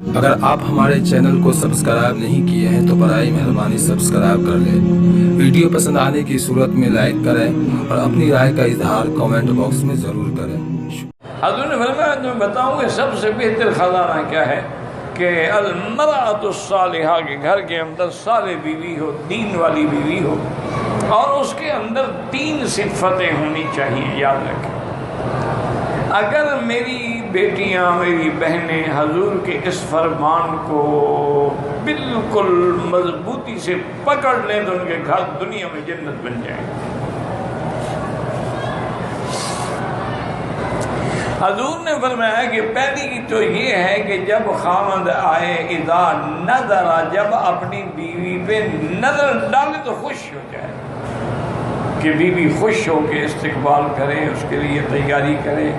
اگر آپ ہمارے چینل کو سبسکرائب نہیں کیے ہیں تو برائے مہربانی سبسکرائب کر لیں۔ ویڈیو پسند آنے کی صورت میں لائک کریں اور اپنی رائے کا اظہار کامنٹ باکس میں ضرور کریں۔ حضور نے فرمایا میں بتاؤں کہ سب سے بہتر خزانہ کیا ہے کہ المرأۃ الصالحہ کے گھر کے اندر صالح بیوی ہو، دین والی بیوی ہو، اور اس کے اندر 3 صفتیں ہونی چاہیے، یاد رکھیں۔ اگر میری بیٹیاں، میری بہنیں حضور کے اس فرمان کو بالکل مضبوطی سے پکڑ لیں تو ان کے گھر دنیا میں جنت بن جائے گی۔ حضور نے فرمایا کہ پہلی تو یہ ہے کہ جب خامد آئے اذا نظر، جب اپنی بیوی پہ نظر ڈالے تو خوش ہو جائے، کہ بیوی خوش ہو کے استقبال کرے، اس کے لیے تیاری کرے،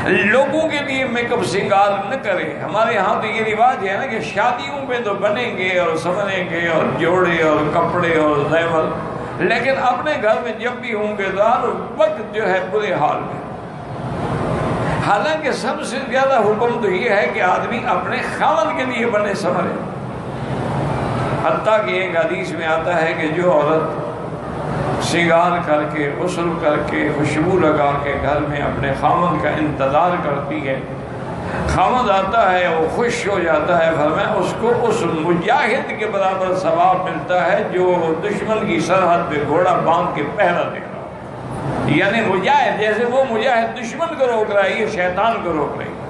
لوگوں کے لیے میک اپ سنگار نہ کرے۔ ہمارے ہاں تو یہ رواج ہے نا کہ شادیوں پہ تو بنیں گے اور سنوریں گے اور جوڑے اور کپڑے اور زیور، لیکن اپنے گھر میں جب بھی ہوں گے تو ہر وقت جو ہے برے حال میں۔ حالانکہ سب سے زیادہ حکم تو یہ ہے کہ آدمی اپنے خاوند کے لیے بنے سنورے۔ حتیٰ کہ ایک حدیث میں آتا ہے کہ جو عورت سنگار کر کے، غسل کر کے، خوشبو لگا کے گھر میں اپنے خاوند کا انتظار کرتی ہے، خاوند آتا ہے وہ خوش ہو جاتا ہے، فرمایا اس کو اس مجاہد کے برابر ثواب ملتا ہے جو دشمن کی سرحد پہ گھوڑا باندھ کے پہرا دے رہا۔ یعنی مجاہد، جیسے وہ مجاہد دشمن کو روک رہا ہے، یہ شیطان کو روک رہی ہے۔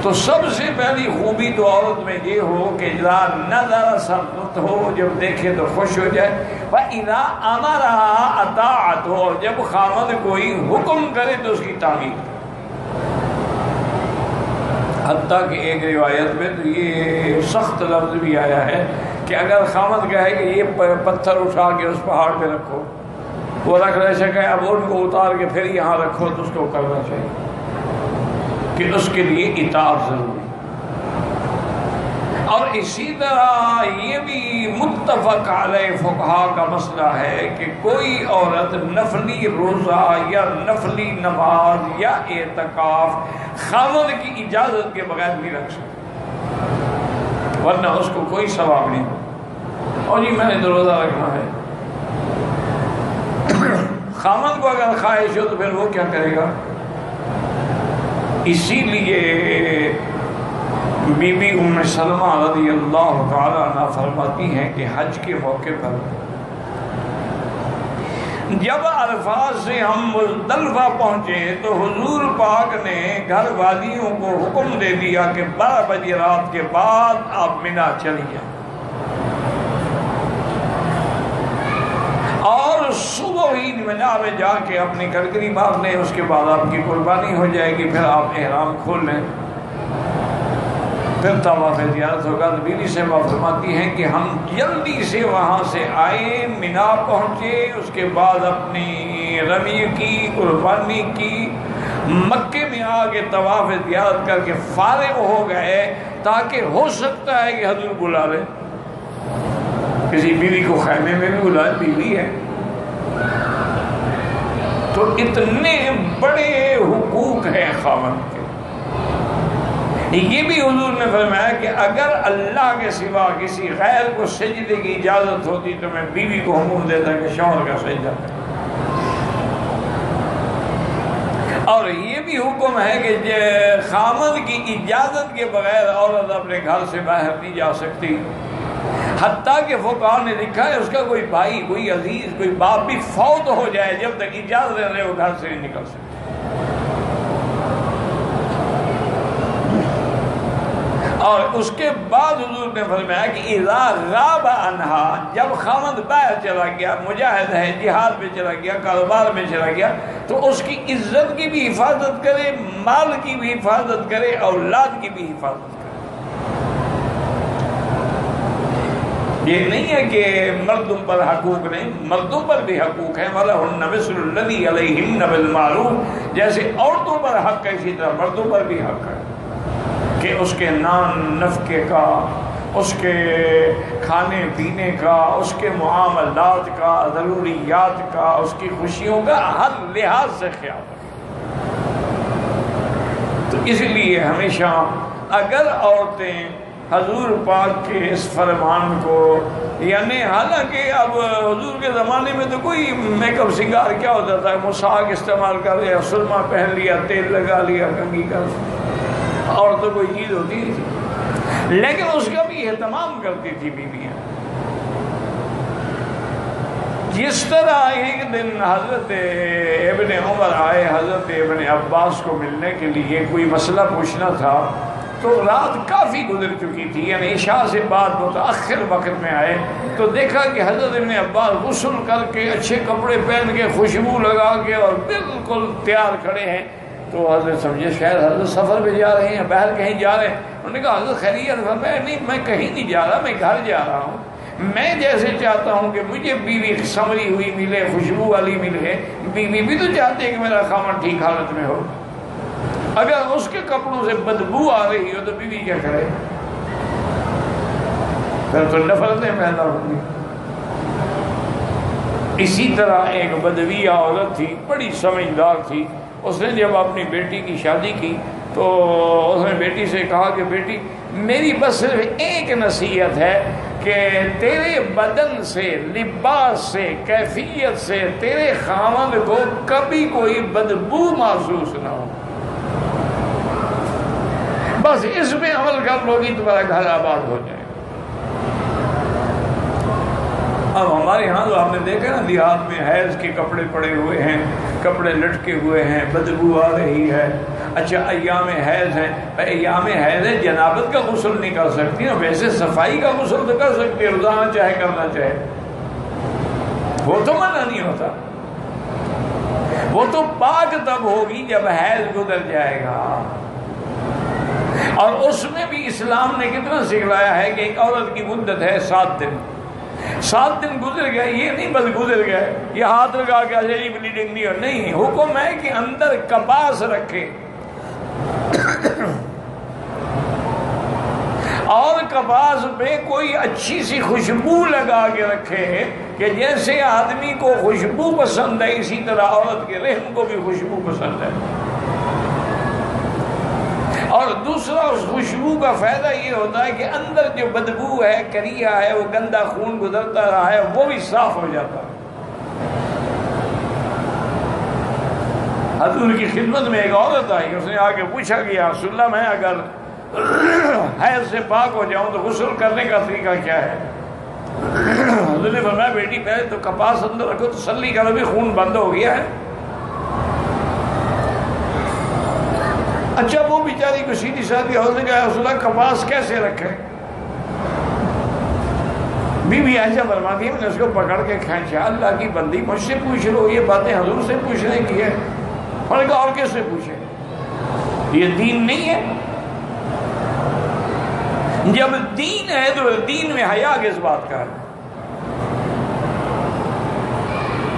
تو سب سے پہلی خوبی تو عورت میں یہ ہو کہ اذا نظر سرت ہو، جب دیکھے تو خوش ہو جائے، وَإِذَا أَمَرَهَا أَطَاعَتْ ہو، جب خامد کوئی حکم کرے تو اس کی تعمیل۔ حتیٰ کہ ایک روایت میں تو یہ سخت لفظ بھی آیا ہے کہ اگر خامد کہے کہ یہ پتھر اٹھا کے اس پہاڑ پہ رکھو، وہ رکھ رہ سکے، اب ان کو اتار کے پھر یہاں رکھو، تو اس کو کرنا چاہیے کہ اس کے لیے اطاعت ضروری۔ اور اسی طرح یہ بھی متفق علیہ فقہا کا مسئلہ ہے کہ کوئی عورت نفلی روزہ یا نفلی نماز یا اعتکاف خاوند کی اجازت کے بغیر نہیں رکھ سکتی، ورنہ اس کو کوئی ثواب نہیں ہوگا۔ اور جی میں نے تو روزہ رکھنا ہے، خاوند کو اگر خواہش ہو تو پھر وہ کیا کرے گا؟ اسی لیے بی بی ام سلمہ رضی اللہ تعالیٰ عنہ فرماتی ہیں کہ حج کے موقع پر جب عرفات سے ہم مزدلفہ پہنچے تو حضور پاک نے گھر والیوں کو حکم دے دیا کہ 12 بجے رات کے بعد آپ منا چلی جائیں، اور صبح ہی منا میں جا کے اپنی گرگری مار لیں، اس کے بعد آپ کی قربانی ہو جائے گی، پھر آپ احرام کھول لیں، پھر طواف زیارت ہوگا۔ تو بیوی سے فرماتی ہیں کہ ہم جلدی سے وہاں سے آئے، منا پہنچے، اس کے بعد اپنی رمی کی، قربانی کی، مکے میں آ کے طواف زیارت کر کے فارغ ہو گئے، تاکہ ہو سکتا ہے کہ حضور بلا لیں، کسی بیوی کو خیمے میں بھی بلائے، بیوی ہے۔ تو اتنے بڑے حقوق ہیں خاوند کے۔ یہ بھی حضور نے فرمایا کہ اگر اللہ کے سوا کسی غیر کو سجدے کی اجازت ہوتی تو میں بیوی کو حکم دیتا کہ شوہر کا سجدہ کرے۔ اور یہ بھی حکم ہے کہ خاوند کی اجازت کے بغیر عورت اپنے گھر سے باہر نہیں جا سکتی، حتیٰ کہ فقہاء نے لکھا ہے اس کا کوئی بھائی، کوئی عزیز، کوئی باپ بھی فوت ہو جائے، جب تک اجازت نہ لے وہ گھر سے نہیں نکل سکتے۔ اور اس کے بعد حضور نے فرمایا کہ اذا غاب عنہا، جب خاوند باہر چلا گیا، مجاہد ہے، جہاد میں چلا گیا، کاروبار میں چلا گیا، تو اس کی عزت کی بھی حفاظت کرے، مال کی بھی حفاظت کرے، اولاد کی بھی حفاظت کرے۔ یہ نہیں ہے کہ مردوں پر حقوق نہیں، مردوں پر بھی حقوق ہیں، وَلَهُنَّ مِثْلُ الَّذِي عَلَيْهِنَّ بِالْمَعْرُوفِ، جیسے عورتوں پر حق ہے اسی طرح مردوں پر بھی حق ہے کہ اس کے نان نفقے کا، اس کے کھانے پینے کا، اس کے معاملات کا، ضروریات کا، اس کی خوشیوں کا ہر لحاظ سے خیال رکھے۔ تو اس لیے ہمیشہ اگر عورتیں حضور پاک کے اس فرمان کو، یعنی حالانکہ اب حضور کے زمانے میں تو کوئی میک اپ سنگار کیا ہوتا تھا، مساق استعمال کر لیا، سرما پہن لیا، تیل لگا لیا، کنگھی کر، اور تو کوئی چیز ہوتی نہیں تھی، لیکن اس کا بھی اہتمام کرتی تھی بیویاں۔ جس طرح ایک دن حضرت ابن عمر آئے حضرت ابن عباس کو ملنے کے لیے، کوئی مسئلہ پوچھنا تھا، تو رات کافی گزر چکی تھی، یعنی عشاء سے بعد متأخر وقت میں آئے تو دیکھا کہ حضرت ابن عباس غسل کر کے اچھے کپڑے پہن کے خوشبو لگا کے اور بالکل تیار کھڑے ہیں۔ تو حضرت سمجھے شاید حضرت سفر پہ جا رہے ہیں، باہر کہیں جا رہے ہیں۔ انہوں نے کہا حضرت خیریت؟ فرمایا نہیں، میں کہیں نہیں جا رہا، میں گھر جا رہا ہوں۔ میں جیسے چاہتا ہوں کہ مجھے بیوی سنوری ہوئی ملے، خوشبو والی ملے، بیوی بھی تو چاہتے ہیں کہ میرا خاوند ٹھیک حالت میں ہو۔ اگر اس کے کپڑوں سے بدبو آ رہی ہو تو بیوی کیا کرے؟ پھر تو نفرتیں پیدا ہوں گی۔ اسی طرح ایک بدوی عورت تھی، بڑی سمجھدار تھی، اس نے جب اپنی بیٹی کی شادی کی تو اس نے بیٹی سے کہا کہ بیٹی میری بس صرف ایک نصیحت ہے کہ تیرے بدن سے، لباس سے، کیفیت سے تیرے خاوند کو کبھی کوئی بدبو محسوس نہ ہو، بس اس میں عمل کر لو گی تمہارا گھر آباد ہو جائے۔ اب ہمارے ہاں تو آپ نے دیکھا نا، دیہات میں حیض کے کپڑے پڑے ہوئے ہیں، کپڑے لٹکے ہوئے ہیں، بدبو آ رہی ہے۔ اچھا ایام حیض ہیں، ایام حیض ہے، جنابت کا غسل نہیں کر سکتی نا، ویسے صفائی کا غسل تو کر سکتی ہے، روزانہ چاہے کرنا چاہے، وہ تو منع نہیں ہوتا، وہ تو پاک تب ہوگی جب حیض گزر جائے گا۔ اور اس میں بھی اسلام نے کتنا سکھلایا ہے کہ ایک عورت کی مدت ہے 7 دن، 7 دن گزر گئے، یہ نہیں بس گزر گئے، یہ ہاتھ لگا کے اجلی بلیڈنگ نہیں ہو، نہیں، حکم ہے کہ اندر کپاس رکھے اور کپاس پہ کوئی اچھی سی خوشبو لگا کے رکھے کہ جیسے آدمی کو خوشبو پسند ہے اسی طرح عورت کے رحم کو بھی خوشبو پسند ہے۔ اور دوسرا اس خوشبو کا فائدہ یہ ہوتا ہے کہ اندر جو بدبو ہے، کریا ہے، وہ گندا خون گزرتا رہا ہے، وہ بھی صاف ہو جاتا ہے۔ حضور کی خدمت میں ایک عورت آئی، اس نے آ کے پوچھا کہ یا رسول اللہ میں اگر حیض سے پاک ہو جاؤں تو غسل کرنے کا طریقہ کیا ہے؟ حضور نے فرمایا بیٹی پہلے تو کپاس اندر رکھو، تسلی کرو بھی خون بند ہو گیا ہے۔ اچھا وہ بیچاری کو سیدھی سادھی عورت نے کہا رسول اللہ کپاس کیسے رکھے؟ بی بی عائشہ فرماتی ہے میں نے اس کو پکڑ کے کھینچا، اللہ کی بندی مجھ سے پوچھ لو، یہ باتیں حضور سے پوچھنے کی ہے؟ اور کہا اور کس سے پوچھے؟ یہ دین نہیں ہے؟ جب دین ہے تو دین میں حیا کس بات کا ہے؟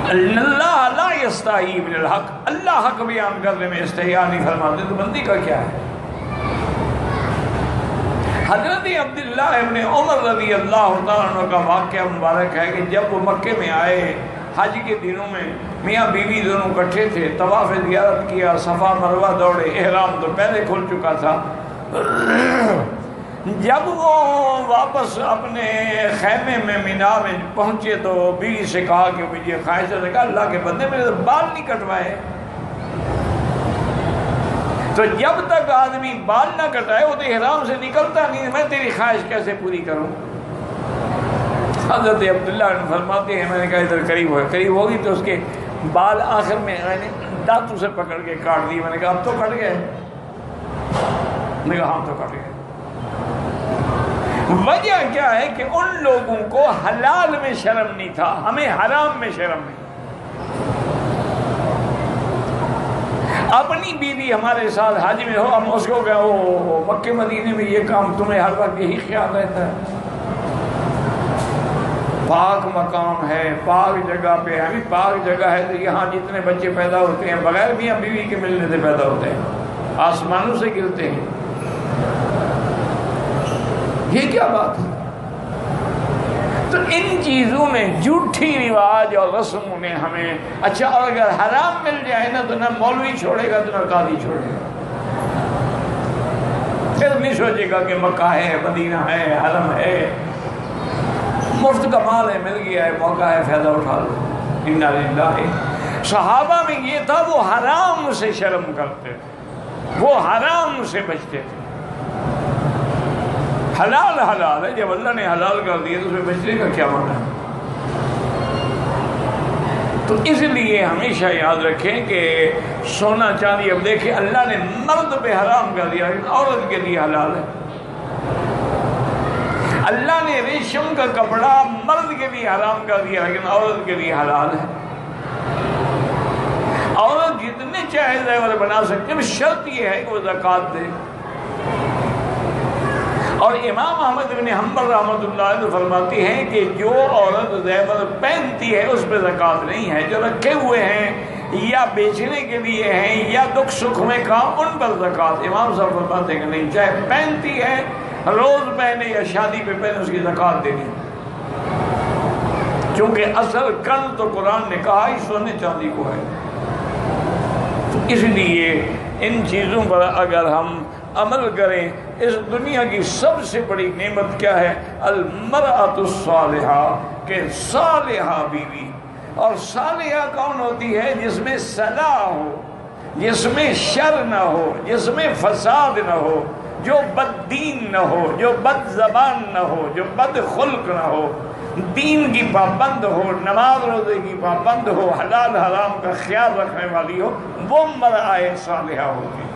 اللہ لا یستحی من الحق، اللہ حق بیان کرنے میں استحیا نہیں فرماتے، تو بندی کا کیا ہے؟ حضرت عبداللہ ابن عمر رضی اللہ عنہ کا واقعہ مبارک ہے کہ جب وہ مکے میں آئے حج کے دنوں میں، میاں بیوی دونوں اکٹھے تھے، طواف زیارت کیا، صفا مروہ دوڑے، احرام تو پہلے کھل چکا تھا۔ جب وہ واپس اپنے خیمے میں مینا میں پہنچے تو بیوی سے کہا کہ مجھے خواہش ہے، کہا اللہ کے بندے میرے تو بال نہیں کٹوائے۔ تو جب تک آدمی بال نہ کٹائے وہ تو احرام سے نکلتا نہیں، میں تیری خواہش کیسے پوری کروں؟ حضرت عبداللہ فرماتے ہیں میں نے کہا ادھر قریب ہوگی تو اس کے بال آخر میں میں نے دانتوں سے پکڑ کے کاٹ دی۔ میں نے کہا اب تو کٹ گئے؟ میں نے کہا ہاں تو کٹ گئے۔ وجہ کیا ہے کہ ان لوگوں کو حلال میں شرم نہیں تھا، ہمیں حرام میں شرم نہیں۔ اپنی بیوی ہمارے ساتھ حج میں ہو، ہم اس کو کہو مکے مدینے میں یہ کام تمہیں ہر وقت یہی خیال رہتا ہے؟ پاک مقام ہے، پاک جگہ پہ ہے، پاک جگہ ہے تو یہاں جتنے بچے پیدا ہوتے ہیں بغیر میاں بیوی کے ملنے سے پیدا ہوتے ہیں، آسمانوں سے گرتے ہیں، یہ کیا بات ہے؟ تو ان چیزوں میں جھوٹی رواج اور رسموں نے ہمیں اچھا، اور اگر حرام مل جائے نا تو نہ مولوی چھوڑے گا تو نہ قاضی چھوڑے گا، پھر نہیں سوچے گا کہ مکہ ہے، مدینہ ہے، حرم ہے، مفت کا مال ہے، مل گیا ہے، موقع ہے، فائدہ اٹھا لو۔ انا للہ۔ صحابہ میں یہ تھا، وہ حرام سے شرم کرتے تھے، وہ حرام سے بچتے تھے۔ حلال حلال ہے، جب اللہ نے حلال کر دیا تو اس میں بچنے کا کیا معنی ہے؟ تو اس لیے ہمیشہ یاد رکھیں کہ سونا چاندی، اب دیکھیں اللہ نے مرد پہ حرام کر دیا لیکن عورت کے لیے حلال ہے۔ اللہ نے ریشم کا کپڑا مرد کے لیے حرام کر دیا لیکن عورت کے لیے حلال ہے۔ عورت جتنے چاہے زیور بنا سکتے ہیں، شرط یہ ہے کہ وہ زکوٰۃ دے۔ اور امام احمد بن حنبل رحمۃ اللہ علیہ فرماتی ہیں کہ جو عورت زیور پہنتی ہے اس پہ زکوٰۃ نہیں ہے، جو رکھے ہوئے ہیں یا بیچنے کے لیے ہیں یا دکھ سکھ میں کام، ان پر زکوٰۃ۔ امام صاحب فرماتے ہیں کہ نہیں، چاہے پہنتی ہے، روز پہنے یا شادی پہ پہنے، اس کی زکوٰۃ دینی، کیونکہ اصل کنز تو قرآن نے کہا ہی سونے چاندی کو ہے۔ تو اس لیے ان چیزوں پر اگر ہم عمل کریں، اس دنیا کی سب سے بڑی نعمت کیا ہے؟ المرأۃ الصالحہ، کہ صالحہ بیوی۔ اور صالحہ کون ہوتی ہے؟ جس میں صلاح ہو، جس میں شر نہ ہو، جس میں فساد نہ ہو، جو بد دین نہ ہو، جو بد زبان نہ ہو، جو بد خلق نہ ہو، دین کی پابند ہو، نماز روزے کی پابند ہو، حلال حرام کا خیال رکھنے والی ہو، وہ مرأۃ صالحہ ہوتی ہے۔